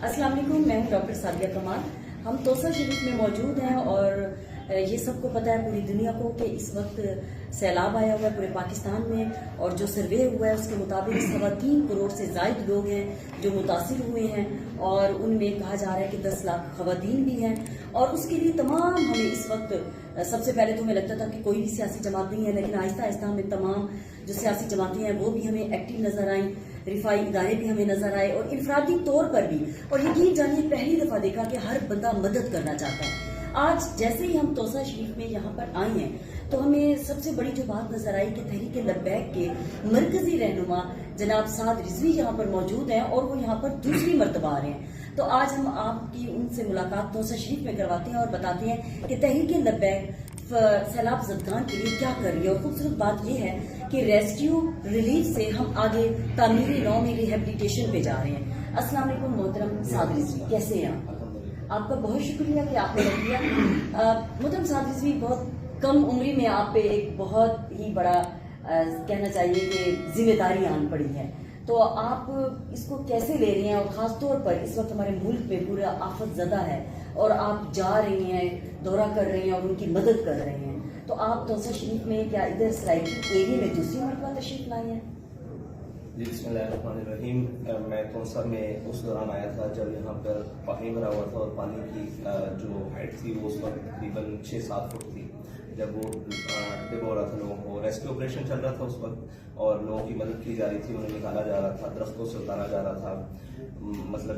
अस्सलाम वालेकुम, मैं हूं डॉक्टर सादिया कमाल। हम तोसा शरीफ में मौजूद हैं और ये सबको पता है पूरी दुनिया को कि इस वक्त सैलाब आया हुआ है पूरे पाकिस्तान में, और जो सर्वे हुआ है उसके मुताबिक 3.25 करोड़ से ज़ायद लोग हैं जो मुतासिर हुए हैं, और उनमें कहा जा रहा है कि 10 लाख खवातीन भी हैं। और उसके लिए तमाम हमें इस वक्त सबसे पहले तो हमें लगता था कि कोई भी सियासी जमात नहीं है, लेकिन आहिस्ता आहिस्ता हमें तमाम जो सियासी जमातें हैं वो भी हमें एक्टिव नजर आई, रिफाई इदारे भी हमें नजर आए, और इनफरादी तौर पर भी। और यकीन जानिए पहली दफा देखा कि हर बंदा मदद करना चाहता है। आज जैसे ही हम तोसा शरीफ में यहाँ पर आए हैं तो हमें सबसे बड़ी जो बात नजर आई कि तहरीक लब्बैक के मरकजी रहनुमा जनाब साद रिजवी यहाँ पर मौजूद हैं, और वो यहाँ पर दूसरी मरतबा आ रहे हैं। तो आज हम आपकी उनसे मुलाकात तोसा शरीफ में करवाते हैं और बताते हैं कि तहरीक लब्बैक सैलाब ज़दगान के लिए क्या कर रही है। और खूबसूरत बात यह है कि रेस्क्यू रिलीफ से हम आगे तामीरी नौ में रिहेबिलिटेशन पे जा रहे हैं। अस्सलाम वालेकुम मोहतरम साद रिजवी, कैसे हैं आप? आपका बहुत शुक्रिया कि आपने रख दिया। मोहतरम साद रिजवी, बहुत कम उम्री में आप पे एक बहुत ही बड़ा कहना चाहिए कि जिम्मेदारी आन पड़ी है, तो आप इसको कैसे ले रही हैं? और ख़ास तौर पर इस वक्त हमारे मुल्क में पूरा आफत ज़दा है और आप जा रही हैं, दौरा कर रही हैं और उनकी मदद कर रहे हैं, तो आप तोसा शरीफ में क्या इधर सराइकी एरिया में दूसरी मरतबा तशरीफ लाई हैं? जी बिस्मिल्लाहिर्रहमानिर्रहीम। मैं तोसा में उस दौरान आया था जब यहाँ पर पानी भरा हुआ था, और पानी की जो हाइट थी वो उस वक्त तकरीबन 6-7 फुट थी। जब वो डिब हो रहा था, लोगों को रेस्क्यू ऑपरेशन चल रहा था उस वक्त, और लोगों की मदद की जा रही थी, उन्हें निकाला जा रहा था, दरख्तों से उतारा जा रहा था, मतलब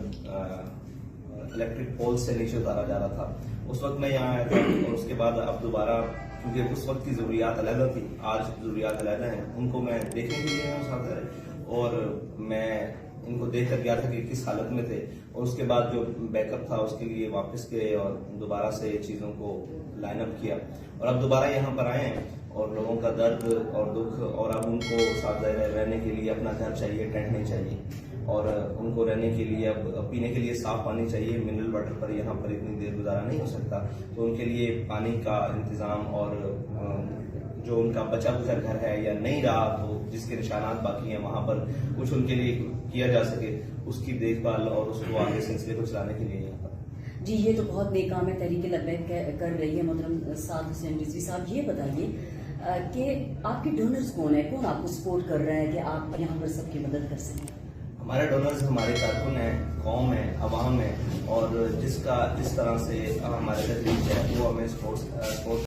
इलेक्ट्रिक पोल से नीचे उतारा जा रहा था। उस वक्त मैं यहाँ आया था, और उसके बाद अब दोबारा, क्योंकि उस वक्त की ज़रूरियात अलग थी, आज ज़रूरियात अलग हैं, उनको मैं देखने के लिए यहाँ साथ है, और मैं इनको देख कर गया था कि किस हालत में थे, और उसके बाद जो बैकअप था उसके लिए वापस गए और दोबारा से चीज़ों को लाइन अप किया, और अब दोबारा यहाँ पर आए हैं, और लोगों का दर्द और दुख, और अब उनको साथ रहने के लिए अपना घर चाहिए, टेंट नहीं चाहिए, और उनको रहने के लिए अब पीने के लिए साफ पानी चाहिए। मिनरल वाटर पर यहाँ पर इतनी देर गुजारा नहीं हो सकता, तो उनके लिए पानी का इंतज़ाम, और जो उनका बचा गुजर घर है या नहीं रहा तो जिसके निशानात बाकी हैं वहाँ पर कुछ उनके लिए किया जा सके, उसकी देखभाल और उसको आगे सिलसिले को चलाने के लिए यहाँ पर। जी, ये तो बहुत नेक काम है तहरीक लब्बैक कर रही है मोहतरम साद हुसैन रिजवी साहब। ये बताइए कि आपके डोनर्स कौन है, कौन आपको सपोर्ट कर रहा है कि आप यहाँ पर सबकी मदद कर सकें? हमारे डोनर्स हमारे कारकुन हैं, कौम है, अवाम है, और जिस तरह से हमारे तकलीफ है वो हमें सपोर्ट